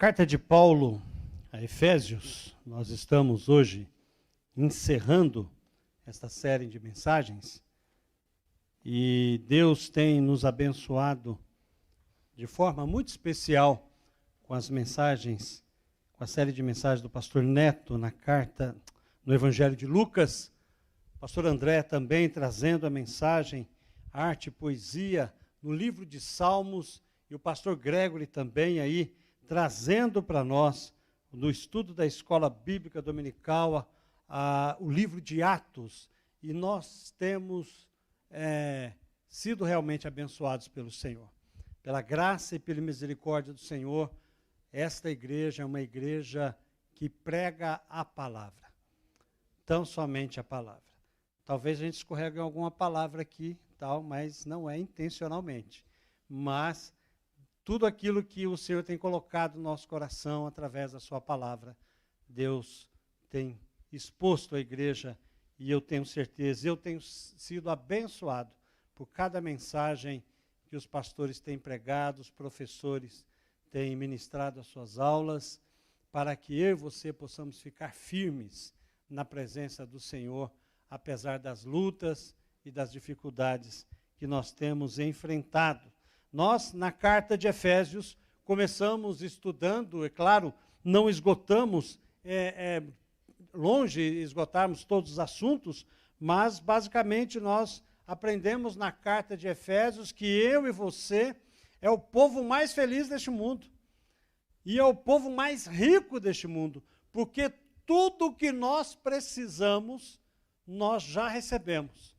Carta de Paulo a Efésios, nós estamos hoje encerrando esta série de mensagens e Deus tem nos abençoado de forma muito especial com as mensagens, com a série de mensagens do pastor Neto na carta, no Evangelho de Lucas, pastor André também trazendo a mensagem, arte e poesia no livro de Salmos e o pastor Gregory também aí trazendo para nós, no estudo da Escola Bíblica Dominical, o livro de Atos, e nós temos sido realmente abençoados pelo Senhor. Pela graça e pela misericórdia do Senhor, esta igreja é uma igreja que prega a palavra, tão somente a palavra. Talvez a gente escorregue em alguma palavra aqui, mas não é intencionalmente. Mas tudo aquilo que o Senhor tem colocado no nosso coração através da sua palavra, Deus tem exposto à igreja e eu tenho certeza, eu tenho sido abençoado por cada mensagem que os pastores têm pregado, os professores têm ministrado as suas aulas, para que eu e você possamos ficar firmes na presença do Senhor, apesar das lutas e das dificuldades que nós temos enfrentado. Nós, na carta de Efésios, começamos estudando, é claro, não esgotamos, longe esgotarmos todos os assuntos, mas basicamente nós aprendemos na carta de Efésios que eu e você é o povo mais feliz deste mundo, e é o povo mais rico deste mundo, porque tudo que nós precisamos, nós já recebemos.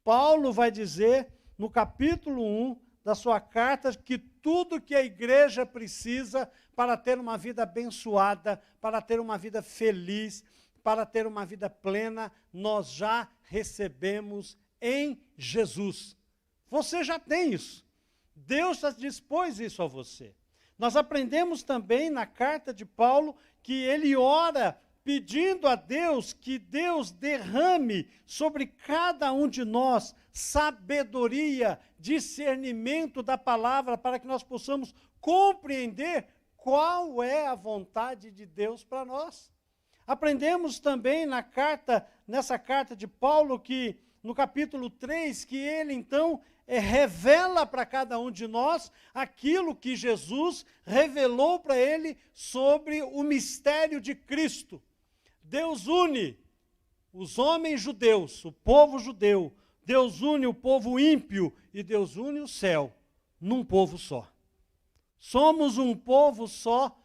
Paulo vai dizer no capítulo 1, da sua carta, que tudo que a igreja precisa para ter uma vida abençoada, para ter uma vida feliz, para ter uma vida plena, nós já recebemos em Jesus. Você já tem isso. Deus já dispôs isso a você. Nós aprendemos também na carta de Paulo que ele ora pedindo a Deus que Deus derrame sobre cada um de nós sabedoria, discernimento da palavra, para que nós possamos compreender qual é a vontade de Deus para nós. Aprendemos também nessa carta de Paulo, que no capítulo 3, que ele então revela para cada um de nós aquilo que Jesus revelou para ele sobre o mistério de Cristo. Deus une os homens judeus, o povo judeu, Deus une o povo ímpio e Deus une o céu num povo só. Somos um povo só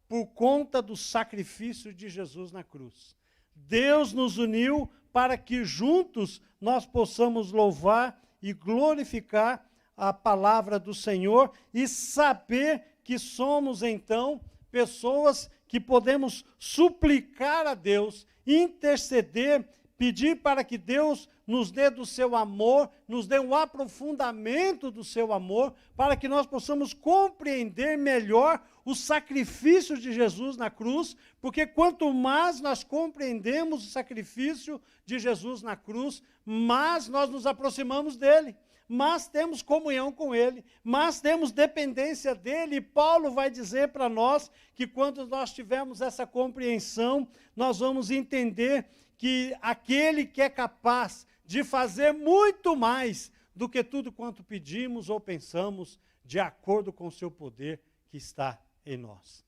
por conta do sacrifício de Jesus na cruz. Deus nos uniu para que juntos nós possamos louvar e glorificar a palavra do Senhor e saber que somos então pessoas que podemos suplicar a Deus, interceder, pedir para que Deus nos dê do seu amor, nos dê um aprofundamento do seu amor, para que nós possamos compreender melhor o sacrifício de Jesus na cruz, porque quanto mais nós compreendemos o sacrifício de Jesus na cruz, mais nós nos aproximamos dele, mas temos comunhão com ele, mas temos dependência dele, e Paulo vai dizer para nós que quando nós tivermos essa compreensão, nós vamos entender que aquele que é capaz de fazer muito mais do que tudo quanto pedimos ou pensamos, de acordo com o seu poder que está em nós.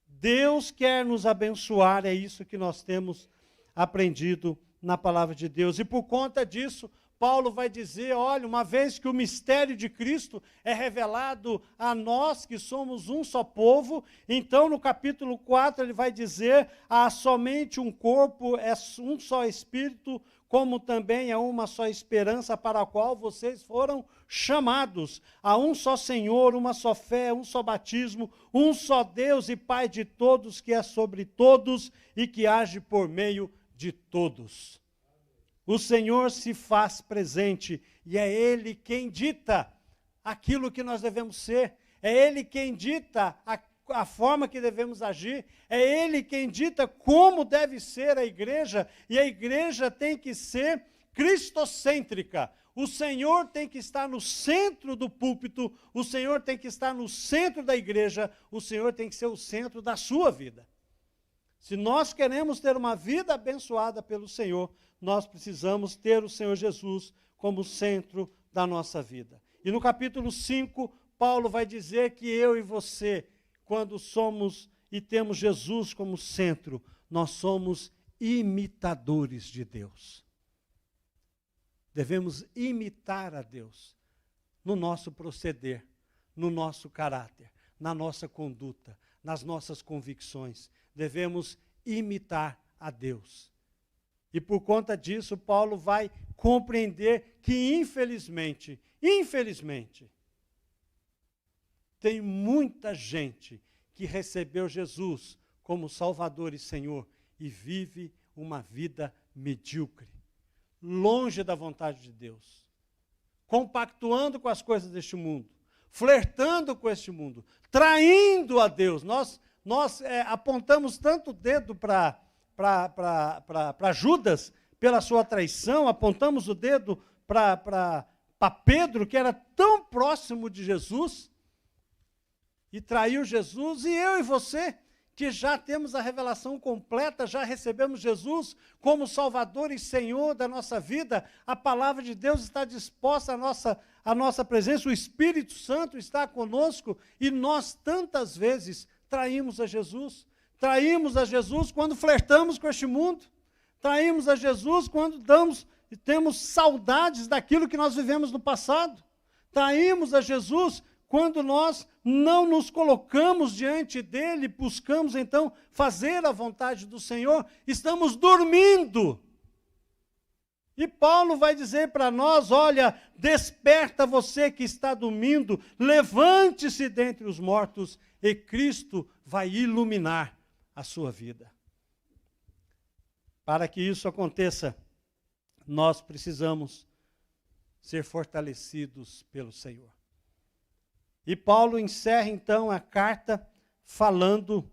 Deus quer nos abençoar, é isso que nós temos aprendido na palavra de Deus, e por conta disso, Paulo vai dizer, olha, uma vez que o mistério de Cristo é revelado a nós, que somos um só povo, então no capítulo 4 ele vai dizer, há somente um corpo, é um só Espírito, como também é uma só esperança para a qual vocês foram chamados. Há um só Senhor, uma só fé, um só batismo, um só Deus e Pai de todos, que é sobre todos e que age por meio de todos. O Senhor se faz presente e é Ele quem dita aquilo que nós devemos ser, é Ele quem dita a forma que devemos agir, é Ele quem dita como deve ser a igreja, e a igreja tem que ser cristocêntrica, O Senhor tem que estar no centro do púlpito, o Senhor tem que estar no centro da igreja, o Senhor tem que ser o centro da sua vida. Se nós queremos ter uma vida abençoada pelo Senhor, nós precisamos ter o Senhor Jesus como centro da nossa vida. E no capítulo 5, Paulo vai dizer que eu e você, quando somos e temos Jesus como centro, nós somos imitadores de Deus. Devemos imitar a Deus no nosso proceder, no nosso caráter, na nossa conduta, nas nossas convicções. Devemos imitar a Deus. E por conta disso, Paulo vai compreender que, infelizmente, tem muita gente que recebeu Jesus como Salvador e Senhor e vive uma vida medíocre, longe da vontade de Deus, compactuando com as coisas deste mundo, flertando com este mundo, traindo a Deus. Nós apontamos tanto o dedo para Judas pela sua traição, apontamos o dedo para Pedro, que era tão próximo de Jesus, e traiu Jesus, e eu e você, que já temos a revelação completa, já recebemos Jesus como Salvador e Senhor da nossa vida, a palavra de Deus está disposta à nossa presença, o Espírito Santo está conosco, e nós tantas vezes traímos a Jesus. Traímos a Jesus quando flertamos com este mundo, traímos a Jesus quando temos saudades daquilo que nós vivemos no passado, traímos a Jesus quando nós não nos colocamos diante dele, buscamos então fazer a vontade do Senhor, estamos dormindo. E Paulo vai dizer para nós, olha, desperta você que está dormindo, levante-se dentre os mortos e Cristo vai iluminar a sua vida. Para que isso aconteça, nós precisamos ser fortalecidos pelo Senhor. E Paulo encerra então a carta falando,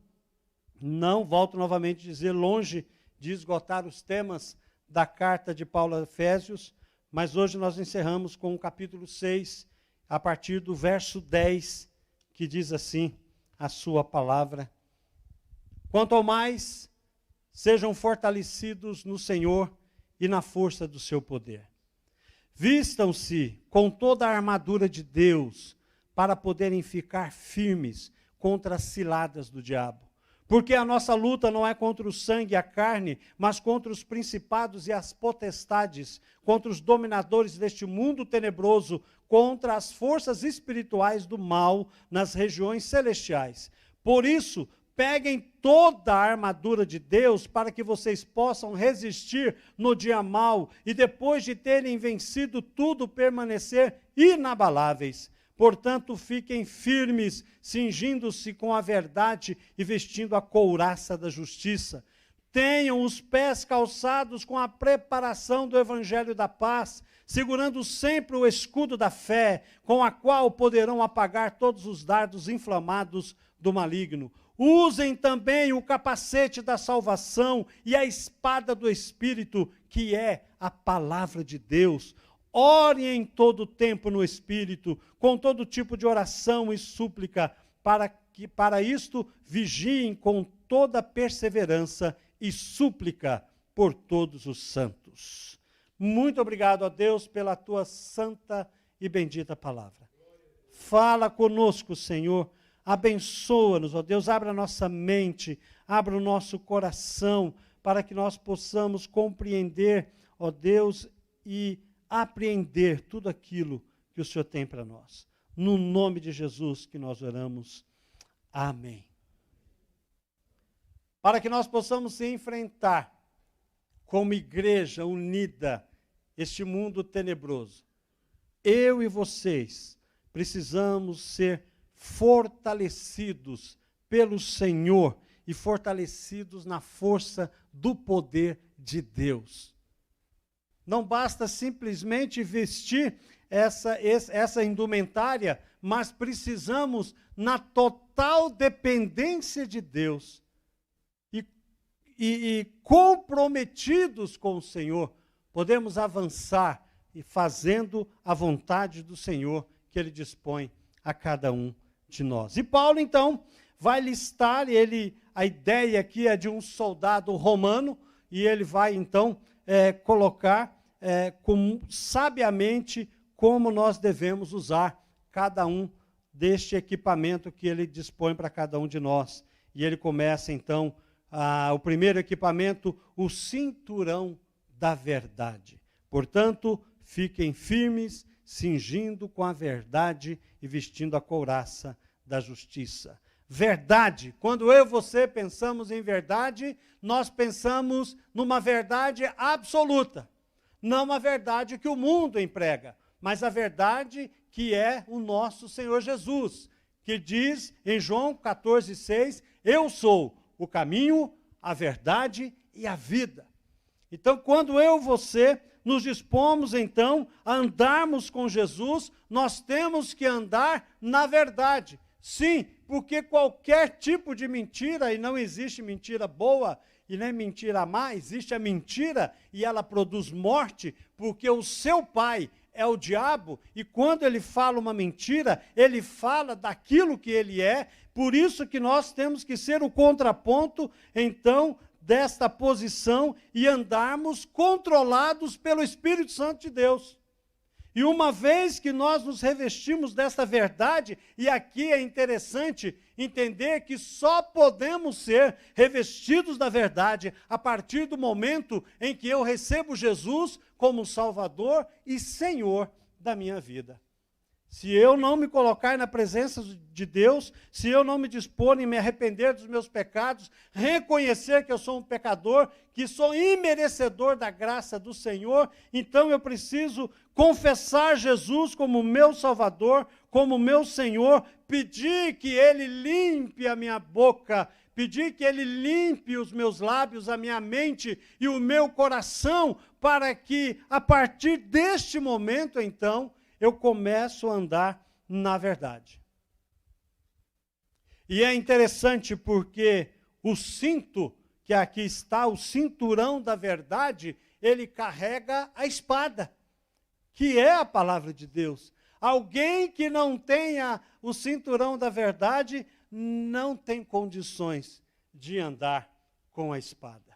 não, volto novamente a dizer, longe de esgotar os temas da carta de Paulo a Efésios, mas hoje nós encerramos com o capítulo 6, a partir do verso 10, que diz assim a sua palavra: quanto ao mais, sejam fortalecidos no Senhor e na força do seu poder. Vistam-se com toda a armadura de Deus, para poderem ficar firmes contra as ciladas do diabo. Porque a nossa luta não é contra o sangue e a carne, mas contra os principados e as potestades, contra os dominadores deste mundo tenebroso, contra as forças espirituais do mal nas regiões celestiais. Por isso, peguem toda a armadura de Deus para que vocês possam resistir no dia mau e depois de terem vencido tudo, permanecer inabaláveis. Portanto, fiquem firmes, cingindo-se com a verdade e vestindo a couraça da justiça. Tenham os pés calçados com a preparação do evangelho da paz, segurando sempre o escudo da fé, com a qual poderão apagar todos os dardos inflamados do maligno. Usem também o capacete da salvação e a espada do Espírito, que é a palavra de Deus. Orem em todo o tempo no Espírito, com todo tipo de oração e súplica, para isto vigiem com toda perseverança e súplica por todos os santos. Muito obrigado a Deus pela tua santa e bendita palavra. Fala conosco, Senhor, abençoa-nos, ó Deus, abra a nossa mente, abra o nosso coração, para que nós possamos compreender, ó Deus, e apreender tudo aquilo que o Senhor tem para nós. No nome de Jesus que nós oramos. Amém. Para que nós possamos se enfrentar como igreja unida este mundo tenebroso, eu e vocês precisamos ser fortalecidos pelo Senhor e fortalecidos na força do poder de Deus. Não basta simplesmente vestir essa indumentária, mas precisamos, na total dependência de Deus e comprometidos com o Senhor, podemos avançar e fazendo a vontade do Senhor que Ele dispõe a cada um de nós. E Paulo, então, vai listar, a ideia aqui é de um soldado romano, e ele vai, então, colocar sabiamente como nós devemos usar cada um deste equipamento que ele dispõe para cada um de nós. E ele começa, então, o primeiro equipamento, o cinturão da verdade. Portanto, fiquem firmes, cingindo com a verdade e vestindo a couraça da justiça. Verdade. Quando eu e você pensamos em verdade, nós pensamos numa verdade absoluta. Não uma verdade que o mundo emprega, mas a verdade que é o nosso Senhor Jesus, que diz em João 14,6, eu sou o caminho, a verdade e a vida. Então, quando eu e você nos dispomos, então, a andarmos com Jesus, nós temos que andar na verdade. Sim, porque qualquer tipo de mentira, e não existe mentira boa e nem mentira má, existe a mentira e ela produz morte, porque o seu pai é o diabo, e quando ele fala uma mentira, ele fala daquilo que ele é, por isso que nós temos que ser o contraponto, então, desta posição e andarmos controlados pelo Espírito Santo de Deus. E uma vez que nós nos revestimos dessa verdade, e aqui é interessante entender que só podemos ser revestidos da verdade a partir do momento em que eu recebo Jesus como Salvador e Senhor da minha vida. Se eu não me colocar na presença de Deus, se eu não me dispor em me arrepender dos meus pecados, reconhecer que eu sou um pecador, que sou imerecedor da graça do Senhor, então eu preciso confessar Jesus como meu Salvador, como meu Senhor, pedir que Ele limpe a minha boca, pedir que Ele limpe os meus lábios, a minha mente e o meu coração, para que a partir deste momento, então, eu começo a andar na verdade. E é interessante porque o cinto, que aqui está, o cinturão da verdade, ele carrega a espada, que é a palavra de Deus. Alguém que não tenha o cinturão da verdade, não tem condições de andar com a espada.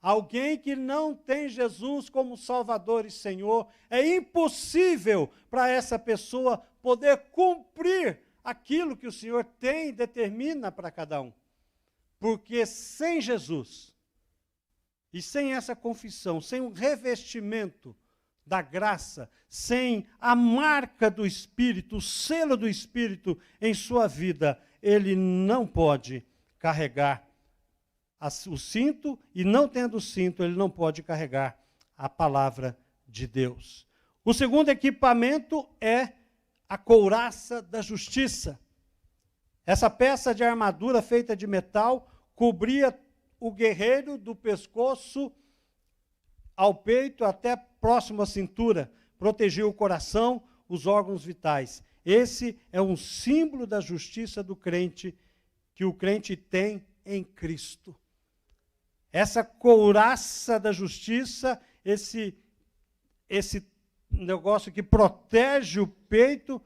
Alguém que não tem Jesus como Salvador e Senhor, é impossível para essa pessoa poder cumprir aquilo que o Senhor tem e determina para cada um. Porque sem Jesus, e sem essa confissão, sem o revestimento da graça, sem a marca do Espírito, o selo do Espírito em sua vida, ele não pode carregar o cinto, e não tendo o cinto, ele não pode carregar a palavra de Deus. O segundo equipamento é a couraça da justiça. Essa peça de armadura feita de metal cobria o guerreiro do pescoço ao peito até próximo à cintura, protegia o coração, os órgãos vitais. Esse é um símbolo da justiça do crente, que o crente tem em Cristo. Essa couraça da justiça, esse negócio que protege o peito,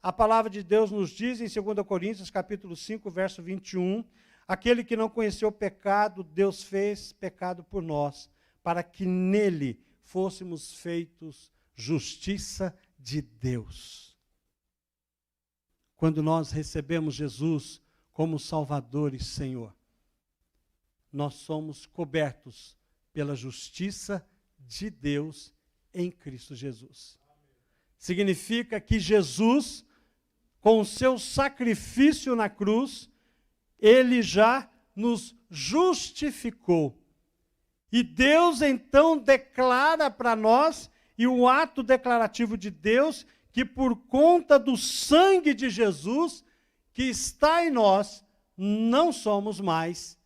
a palavra de Deus nos diz em 2 Coríntios, capítulo 5, verso 21, aquele que não conheceu o pecado, Deus fez pecado por nós, para que nele fôssemos feitos justiça de Deus. Quando nós recebemos Jesus como Salvador e Senhor, nós somos cobertos pela justiça de Deus em Cristo Jesus. Significa que Jesus, com o seu sacrifício na cruz, ele já nos justificou. E Deus então declara para nós, e o ato declarativo de Deus, que por conta do sangue de Jesus, que está em nós, não somos mais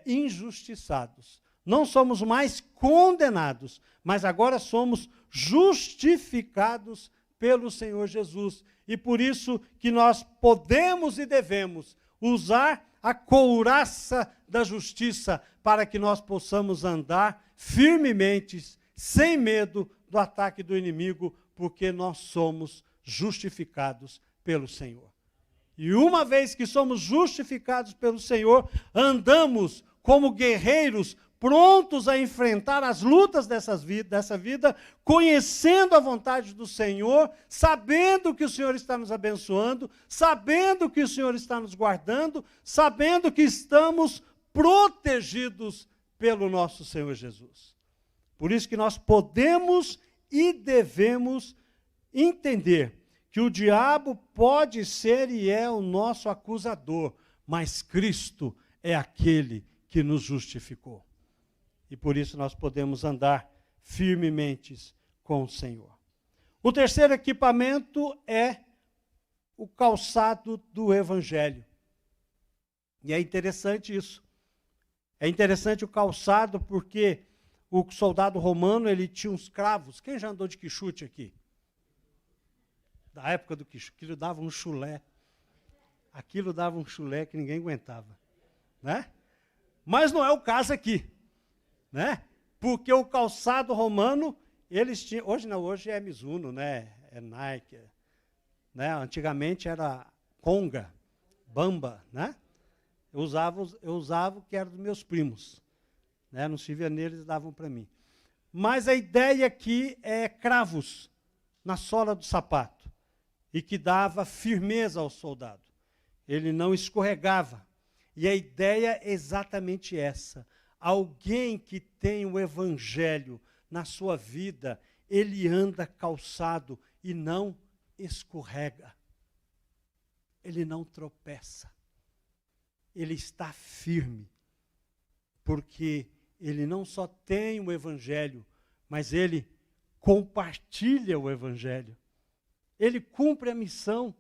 injustiçados. Não somos mais condenados, mas agora somos justificados pelo Senhor Jesus. E por isso que nós podemos e devemos usar a couraça da justiça para que nós possamos andar firmemente, sem medo do ataque do inimigo, porque nós somos justificados pelo Senhor. E uma vez que somos justificados pelo Senhor, andamos como guerreiros prontos a enfrentar as lutas dessa vida, conhecendo a vontade do Senhor, sabendo que o Senhor está nos abençoando, sabendo que o Senhor está nos guardando, sabendo que estamos protegidos pelo nosso Senhor Jesus. Por isso que nós podemos e devemos entender que o diabo pode ser e é o nosso acusador, mas Cristo é aquele que nos justificou. E por isso nós podemos andar firmemente com o Senhor. O terceiro equipamento é o calçado do Evangelho. E é interessante isso. É interessante o calçado porque o soldado romano, ele tinha uns cravos. Quem já andou de quichute aqui? Da época do quichute, aquilo dava um chulé. Aquilo dava um chulé que ninguém aguentava. Né? Mas não é o caso aqui. Né? Porque o calçado romano, eles tinham, hoje não, hoje é Mizuno, né? É Nike, né? Antigamente era Conga, Bamba, né? Eu usava o que era dos meus primos, né? Não se via neles, davam para mim. Mas a ideia aqui é cravos na sola do sapato e que dava firmeza ao soldado. Ele não escorregava. E a ideia é exatamente essa. Alguém que tem o Evangelho na sua vida, ele anda calçado e não escorrega. Ele não tropeça. Ele está firme. Porque ele não só tem o Evangelho, mas ele compartilha o Evangelho. Ele cumpre a missão.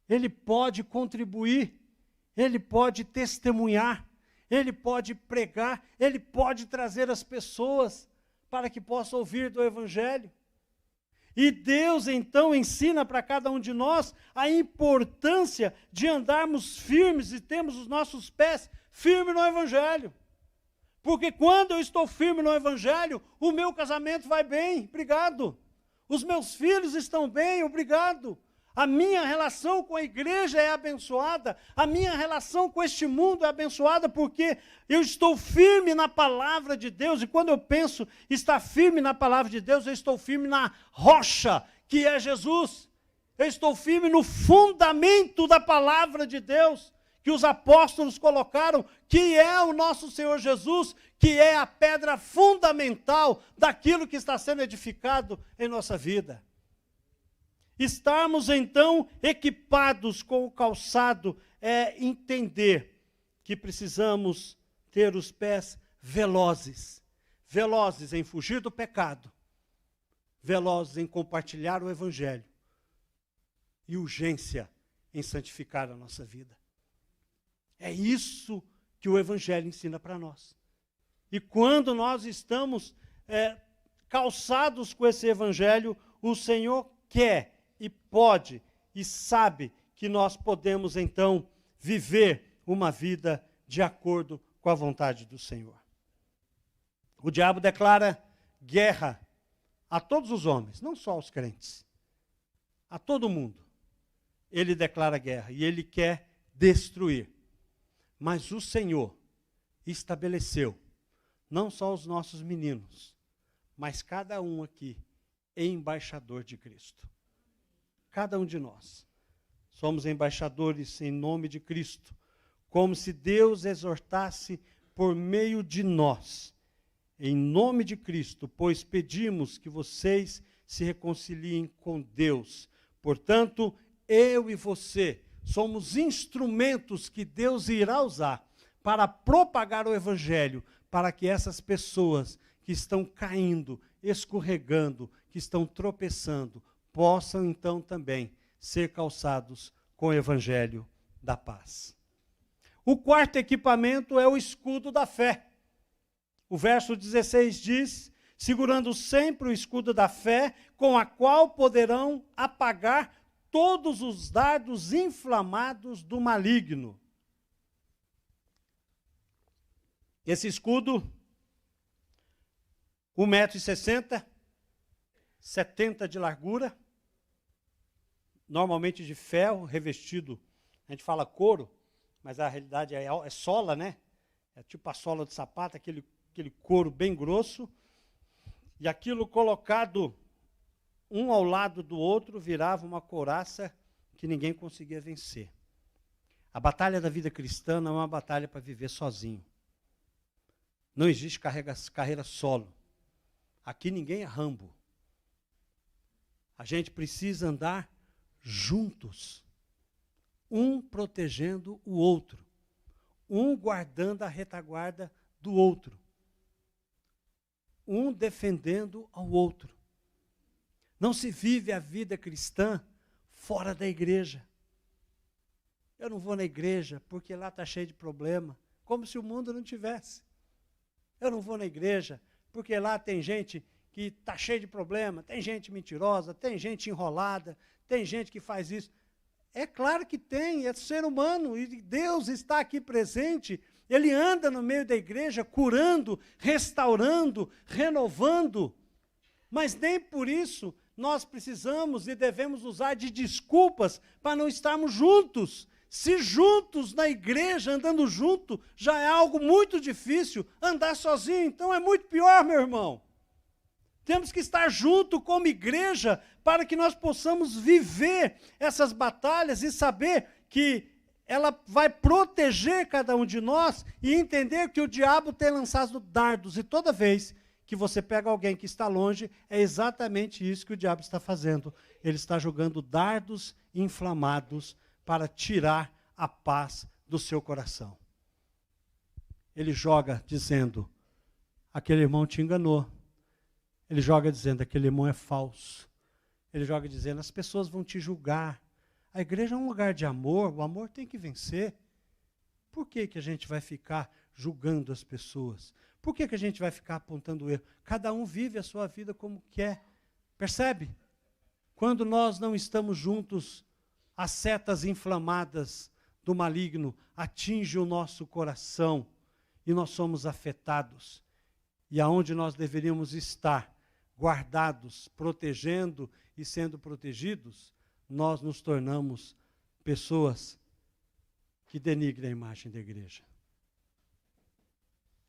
Ele pode contribuir. Ele pode testemunhar. Ele pode pregar, ele pode trazer as pessoas para que possam ouvir do Evangelho. E Deus, então, ensina para cada um de nós a importância de andarmos firmes e termos os nossos pés firmes no Evangelho. Porque quando eu estou firme no Evangelho, o meu casamento vai bem, obrigado. Os meus filhos estão bem, obrigado. A minha relação com a igreja é abençoada, a minha relação com este mundo é abençoada porque eu estou firme na palavra de Deus, e quando eu penso estar firme na palavra de Deus, eu estou firme na rocha, que é Jesus. Eu estou firme no fundamento da palavra de Deus, que os apóstolos colocaram, que é o nosso Senhor Jesus, que é a pedra fundamental daquilo que está sendo edificado em nossa vida. Estarmos, então, equipados com o calçado é entender que precisamos ter os pés velozes. Velozes em fugir do pecado. Velozes em compartilhar o Evangelho. E urgência em santificar a nossa vida. É isso que o Evangelho ensina para nós. E quando nós estamos calçados com esse Evangelho, o Senhor quer e pode e sabe que nós podemos, então, viver uma vida de acordo com a vontade do Senhor. O diabo declara guerra a todos os homens, não só aos crentes, a todo mundo. Ele declara guerra e ele quer destruir. Mas o Senhor estabeleceu, não só os nossos meninos, mas cada um aqui é embaixador de Cristo. Cada um de nós somos embaixadores em nome de Cristo, como se Deus exortasse por meio de nós, em nome de Cristo, pois pedimos que vocês se reconciliem com Deus. Portanto, eu e você somos instrumentos que Deus irá usar para propagar o Evangelho, para que essas pessoas que estão caindo, escorregando, que estão tropeçando, possam então também ser calçados com o Evangelho da paz. O quarto equipamento é o escudo da fé. O verso 16 diz, segurando sempre o escudo da fé, com a qual poderão apagar todos os dardos inflamados do maligno. Esse escudo 1,60 m, 70 de largura, normalmente de ferro, revestido, a gente fala couro, mas a realidade é sola, né? É tipo a sola de sapato, aquele couro bem grosso, e aquilo colocado um ao lado do outro virava uma couraça que ninguém conseguia vencer. A batalha da vida cristã não é uma batalha para viver sozinho. Não existe carreira solo. Aqui ninguém é Rambo. A gente precisa andar juntos, um protegendo o outro, um guardando a retaguarda do outro, um defendendo ao outro. Não se vive a vida cristã fora da igreja. Eu não vou na igreja porque lá está cheio de problema, como se o mundo não tivesse. Eu não vou na igreja porque lá tem gente que está cheia de problema, tem gente mentirosa, tem gente enrolada, tem gente que faz isso. É claro que tem, é ser humano, e Deus está aqui presente. Ele anda no meio da igreja, curando, restaurando, renovando. Mas nem por isso nós precisamos e devemos usar de desculpas para não estarmos juntos. Se juntos na igreja, andando junto, já é algo muito difícil, andar sozinho, então é muito pior, meu irmão. Temos que estar junto como igreja para que nós possamos viver essas batalhas e saber que ela vai proteger cada um de nós e entender que o diabo tem lançado dardos. E toda vez que você pega alguém que está longe, é exatamente isso que o diabo está fazendo. Ele está jogando dardos inflamados para tirar a paz do seu coração. Ele joga dizendo, aquele irmão te enganou. Ele joga dizendo, aquele irmão é falso. Ele joga dizendo, as pessoas vão te julgar. A igreja é um lugar de amor, o amor tem que vencer. Por que a gente vai ficar julgando as pessoas? Por que a gente vai ficar apontando o erro? Cada um vive a sua vida como quer. Percebe? Quando nós não estamos juntos, as setas inflamadas do maligno atingem o nosso coração e nós somos afetados. E aonde nós deveríamos estar, guardados, protegendo e sendo protegidos, nós nos tornamos pessoas que denigrem a imagem da igreja.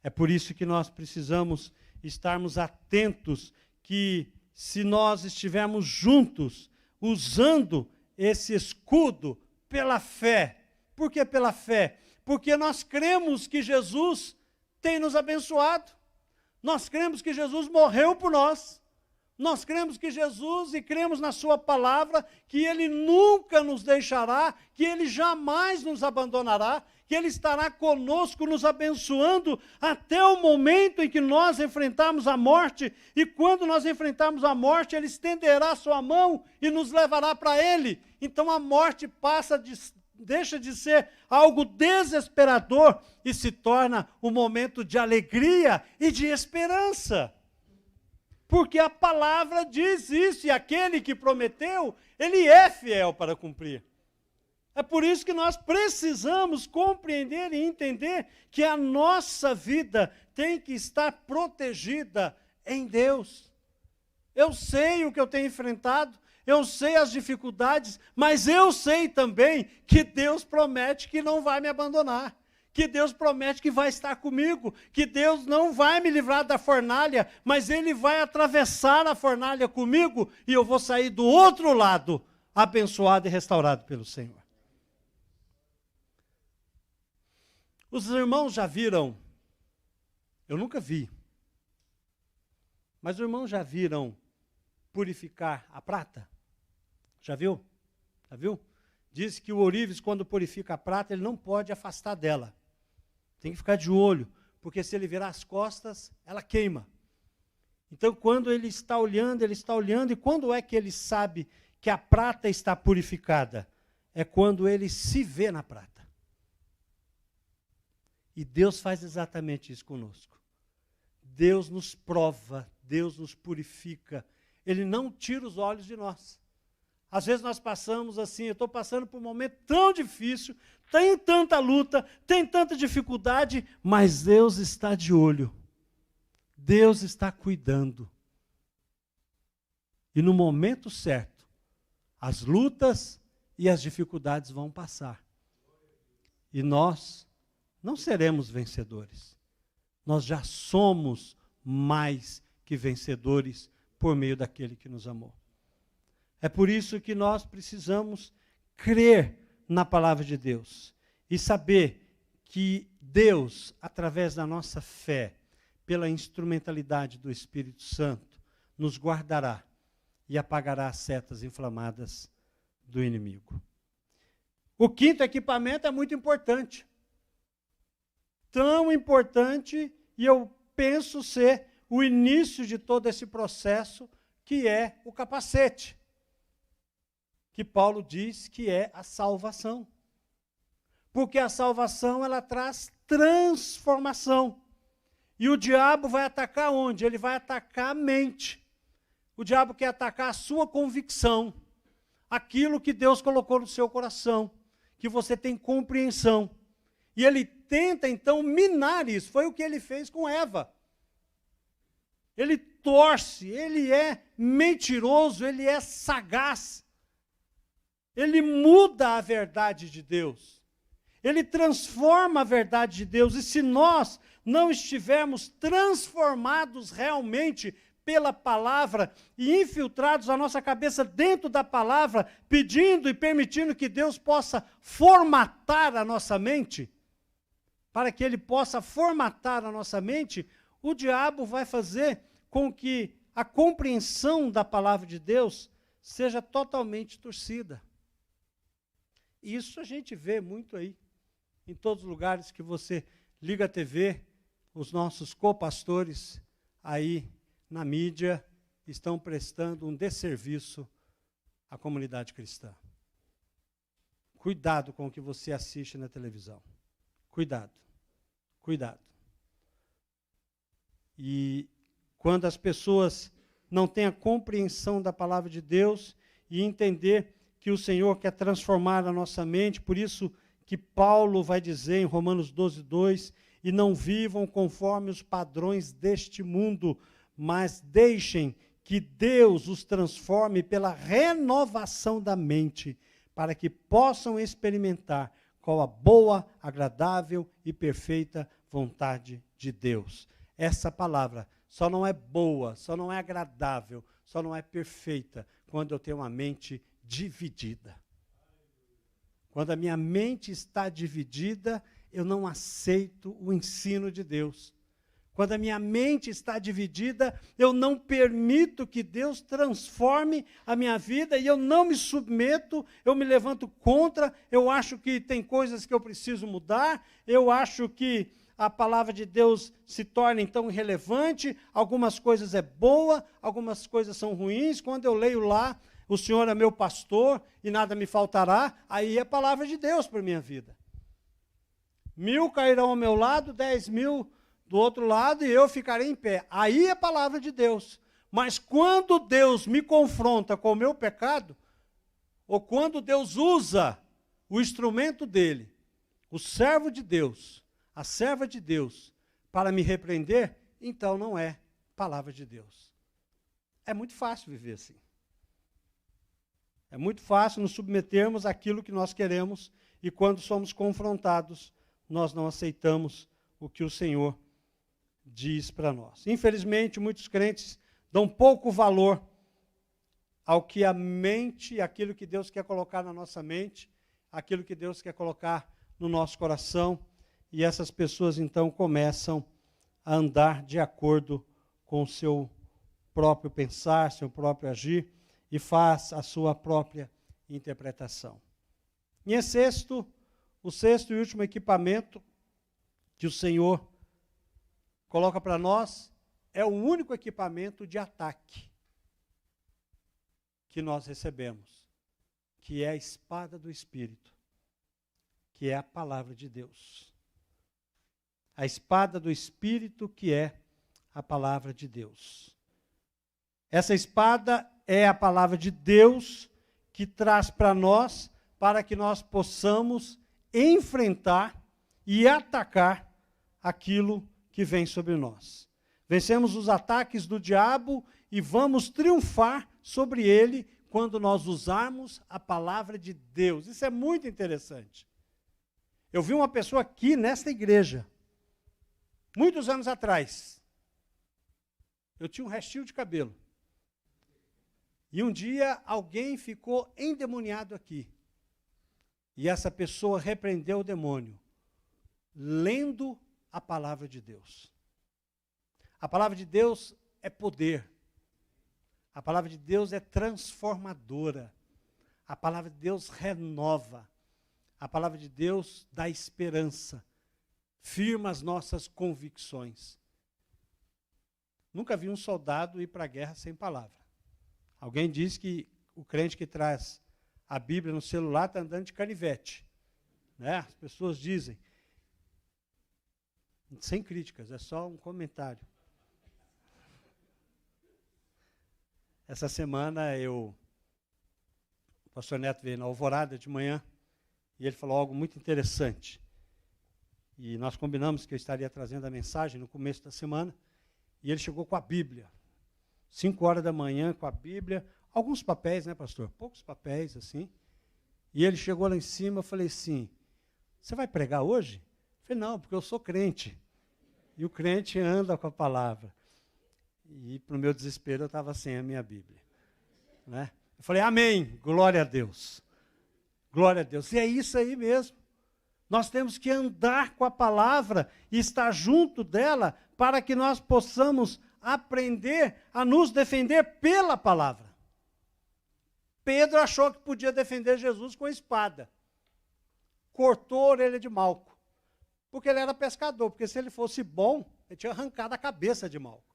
É por isso que nós precisamos estarmos atentos que se nós estivermos juntos, usando esse escudo pela fé. Por que pela fé? Porque nós cremos que Jesus tem nos abençoado. Nós cremos que Jesus morreu por nós. Nós cremos que Jesus, e cremos na sua palavra, que Ele nunca nos deixará, que Ele jamais nos abandonará, que Ele estará conosco, nos abençoando, até o momento em que nós enfrentarmos a morte, e quando nós enfrentarmos a morte, Ele estenderá a sua mão e nos levará para Ele. Então a morte deixa de ser algo desesperador e se torna um momento de alegria e de esperança. Porque a palavra diz isso, e aquele que prometeu, ele é fiel para cumprir. É por isso que nós precisamos compreender e entender que a nossa vida tem que estar protegida em Deus. Eu sei o que eu tenho enfrentado, eu sei as dificuldades, mas eu sei também que Deus promete que não vai me abandonar. Que Deus promete que vai estar comigo, que Deus não vai me livrar da fornalha, mas Ele vai atravessar a fornalha comigo e eu vou sair do outro lado, abençoado e restaurado pelo Senhor. Os irmãos já viram, eu nunca vi, mas os irmãos já viram purificar a prata? Já viu? Já viu? Diz que o ourives, quando purifica a prata, ele não pode afastar dela. Tem que ficar de olho, porque se ele virar as costas, ela queima. Então, quando ele está olhando, e quando é que ele sabe que a prata está purificada? É quando ele se vê na prata. E Deus faz exatamente isso conosco. Deus nos prova, Deus nos purifica. Ele não tira os olhos de nós. Às vezes nós passamos assim, eu estou passando por um momento tão difícil, tem tanta luta, tem tanta dificuldade, mas Deus está de olho. Deus está cuidando. E no momento certo, as lutas e as dificuldades vão passar. E nós não seremos vencedores. Nós já somos mais que vencedores por meio daquele que nos amou. É por isso que nós precisamos crer na palavra de Deus e saber que Deus, através da nossa fé, pela instrumentalidade do Espírito Santo, nos guardará e apagará as setas inflamadas do inimigo. O quinto equipamento é muito importante. Tão importante, e eu penso ser o início de todo esse processo, que é o capacete. Que Paulo diz que é a salvação. Porque a salvação, ela traz transformação. E o diabo vai atacar onde? Ele vai atacar a mente. O diabo quer atacar a sua convicção. Aquilo que Deus colocou no seu coração. Que você tem compreensão. E ele tenta, então, minar isso. Foi o que ele fez com Eva. Ele torce, ele é mentiroso, ele é sagaz. Ele muda a verdade de Deus. Ele transforma a verdade de Deus. E se nós não estivermos transformados realmente pela palavra e infiltrados a nossa cabeça dentro da palavra, pedindo e permitindo que Deus possa formatar a nossa mente, para que Ele possa formatar a nossa mente, o diabo vai fazer com que a compreensão da palavra de Deus seja totalmente torcida. Isso a gente vê muito aí, em todos os lugares que você liga a TV, os nossos copastores aí na mídia estão prestando um desserviço à comunidade cristã. Cuidado com o que você assiste na televisão. Cuidado. Cuidado. E quando as pessoas não têm a compreensão da palavra de Deus e entender que o Senhor quer transformar a nossa mente, por isso que Paulo vai dizer em Romanos 12:2, e não vivam conforme os padrões deste mundo, mas deixem que Deus os transforme pela renovação da mente, para que possam experimentar qual a boa, agradável e perfeita vontade de Deus. Essa palavra só não é boa, só não é agradável, só não é perfeita quando eu tenho uma mente dividida. Quando a minha mente está dividida, eu não aceito o ensino de Deus. Quando a minha mente está dividida, eu não permito que Deus transforme a minha vida e eu não me submeto, eu me levanto contra, eu acho que tem coisas que eu preciso mudar, eu acho que a palavra de Deus se torna então irrelevante, algumas coisas é boa, algumas coisas são ruins. Quando eu leio lá, o Senhor é meu pastor e nada me faltará, aí é a palavra de Deus para a minha vida. 1000 cairão ao meu lado, 10.000 do outro lado, e eu ficarei em pé. Aí é a palavra de Deus. Mas quando Deus me confronta com o meu pecado, ou quando Deus usa o instrumento dele, o servo de Deus, a serva de Deus, para me repreender, então não é palavra de Deus. É muito fácil viver assim. É muito fácil nos submetermos àquilo que nós queremos, e quando somos confrontados, nós não aceitamos o que o Senhor diz para nós. Infelizmente, muitos crentes dão pouco valor ao que a mente, aquilo que Deus quer colocar na nossa mente, aquilo que Deus quer colocar no nosso coração, e essas pessoas então começam a andar de acordo com o seu próprio pensar, seu próprio agir, e faz a sua própria interpretação. E o sexto e último equipamento que o Senhor coloca para nós é o único equipamento de ataque que nós recebemos, que é a espada do Espírito, que é a palavra de Deus. A espada do Espírito, que é a palavra de Deus. Essa espada é a palavra de Deus que traz para nós, para que nós possamos enfrentar e atacar aquilo que vem sobre nós. Vencemos os ataques do diabo e vamos triunfar sobre ele quando nós usarmos a palavra de Deus. Isso é muito interessante. Eu vi uma pessoa aqui nesta igreja, muitos anos atrás. Eu tinha um restinho de cabelo. E um dia alguém ficou endemoniado aqui. E essa pessoa repreendeu o demônio, lendo a palavra de Deus. A palavra de Deus é poder. A palavra de Deus é transformadora. A palavra de Deus renova. A palavra de Deus dá esperança. Firma as nossas convicções. Nunca vi um soldado ir para a guerra sem palavra. Alguém diz que o crente que traz a Bíblia no celular está andando de canivete. Né? As pessoas dizem. Sem críticas, é só um comentário. Essa semana o pastor Neto veio na Alvorada de manhã e ele falou algo muito interessante. E nós combinamos que eu estaria trazendo a mensagem no começo da semana. E ele chegou com a Bíblia. 5 horas da manhã com a Bíblia. Alguns papéis, né, pastor? Poucos papéis, assim. E ele chegou lá em cima, eu falei assim, você vai pregar hoje? Eu falei, não, porque eu sou crente. E o crente anda com a palavra. E, para o meu desespero, eu estava sem a minha Bíblia. Né? Eu falei, amém, glória a Deus. Glória a Deus. E é isso aí mesmo. Nós temos que andar com a palavra e estar junto dela para que nós possamos aprender a nos defender pela palavra. Pedro achou que podia defender Jesus com espada. Cortou a orelha de Malco. Porque ele era pescador. Porque se ele fosse bom, ele tinha arrancado a cabeça de Malco.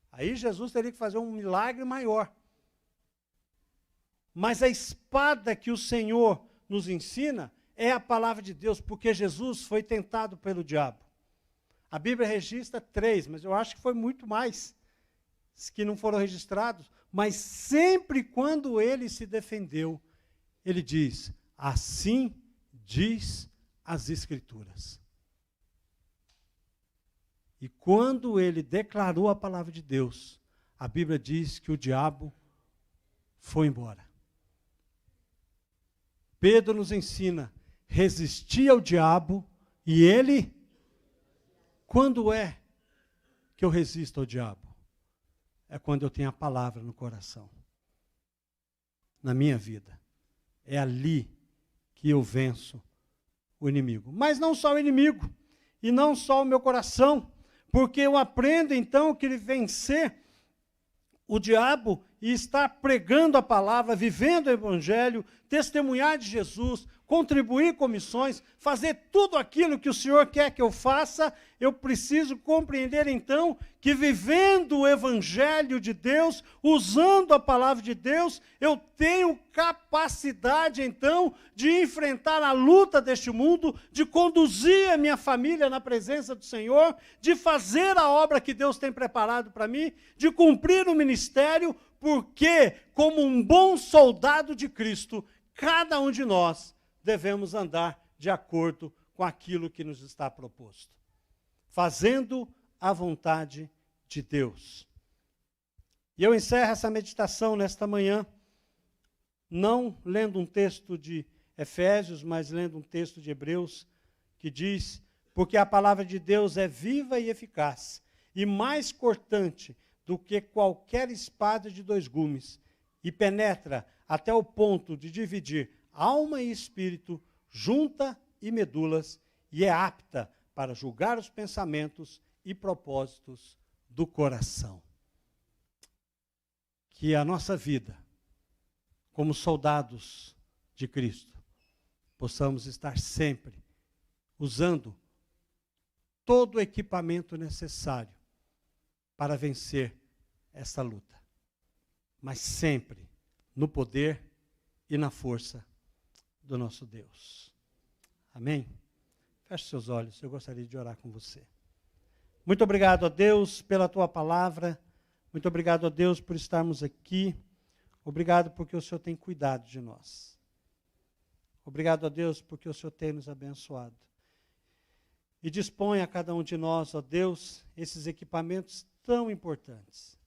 Aí Jesus teria que fazer um milagre maior. Mas a espada que o Senhor nos ensina é a palavra de Deus, porque Jesus foi tentado pelo diabo. A Bíblia registra 3, mas eu acho que foi muito mais que não foram registrados. Mas sempre quando ele se defendeu, ele diz, assim diz as Escrituras. E quando ele declarou a palavra de Deus, a Bíblia diz que o diabo foi embora. Pedro nos ensina, resistir ao diabo e ele, quando é que eu resisto ao diabo? É quando eu tenho a palavra no coração, na minha vida. É ali que eu venço o inimigo. Mas não só o inimigo, e não só o meu coração, porque eu aprendo então que ele vencer o diabo e estar pregando a palavra, vivendo o evangelho, testemunhar de Jesus, contribuir com missões, fazer tudo aquilo que o Senhor quer que eu faça, eu preciso compreender então que vivendo o evangelho de Deus, usando a palavra de Deus, eu tenho capacidade então de enfrentar a luta deste mundo, de conduzir a minha família na presença do Senhor, de fazer a obra que Deus tem preparado para mim, de cumprir o ministério, porque como um bom soldado de Cristo, cada um de nós devemos andar de acordo com aquilo que nos está proposto. Fazendo a vontade de Deus. E eu encerro essa meditação nesta manhã, não lendo um texto de Efésios, mas lendo um texto de Hebreus, que diz, porque a palavra de Deus é viva e eficaz, e mais cortante do que qualquer espada de 2 gumes, e penetra até o ponto de dividir alma e espírito, junta e medulas, e é apta para julgar os pensamentos e propósitos do coração. Que a nossa vida, como soldados de Cristo, possamos estar sempre usando todo o equipamento necessário para vencer essa luta, mas sempre no poder e na força do nosso Deus. Amém? Feche seus olhos, eu gostaria de orar com você. Muito obrigado a Deus pela tua palavra, muito obrigado a Deus por estarmos aqui, obrigado porque o Senhor tem cuidado de nós. Obrigado a Deus porque o Senhor tem nos abençoado. E dispõe a cada um de nós, ó Deus, esses equipamentos tão importantes.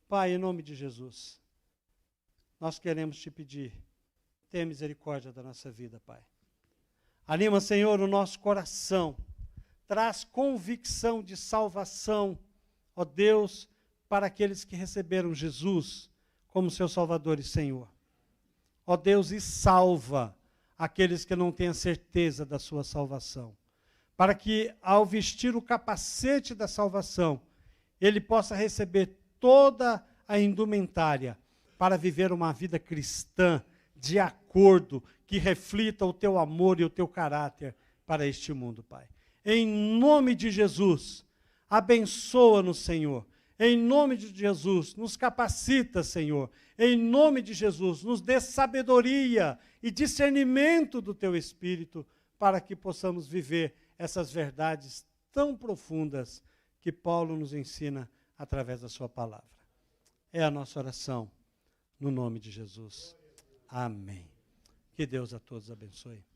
Pai, em nome de Jesus, nós queremos te pedir, tenha misericórdia da nossa vida, Pai. Anima, Senhor, o nosso coração, traz convicção de salvação, ó Deus, para aqueles que receberam Jesus como seu Salvador e Senhor. Ó Deus, e salva aqueles que não têm a certeza da sua salvação, para que, ao vestir o capacete da salvação, ele possa receber toda a indumentária para viver uma vida cristã de acordo, que reflita o teu amor e o teu caráter para este mundo, Pai. Em nome de Jesus, abençoa-nos, Senhor. Em nome de Jesus, nos capacita, Senhor. Em nome de Jesus, nos dê sabedoria e discernimento do teu Espírito para que possamos viver essas verdades tão profundas que Paulo nos ensina através da sua palavra. É a nossa oração, no nome de Jesus. Amém. Que Deus a todos abençoe.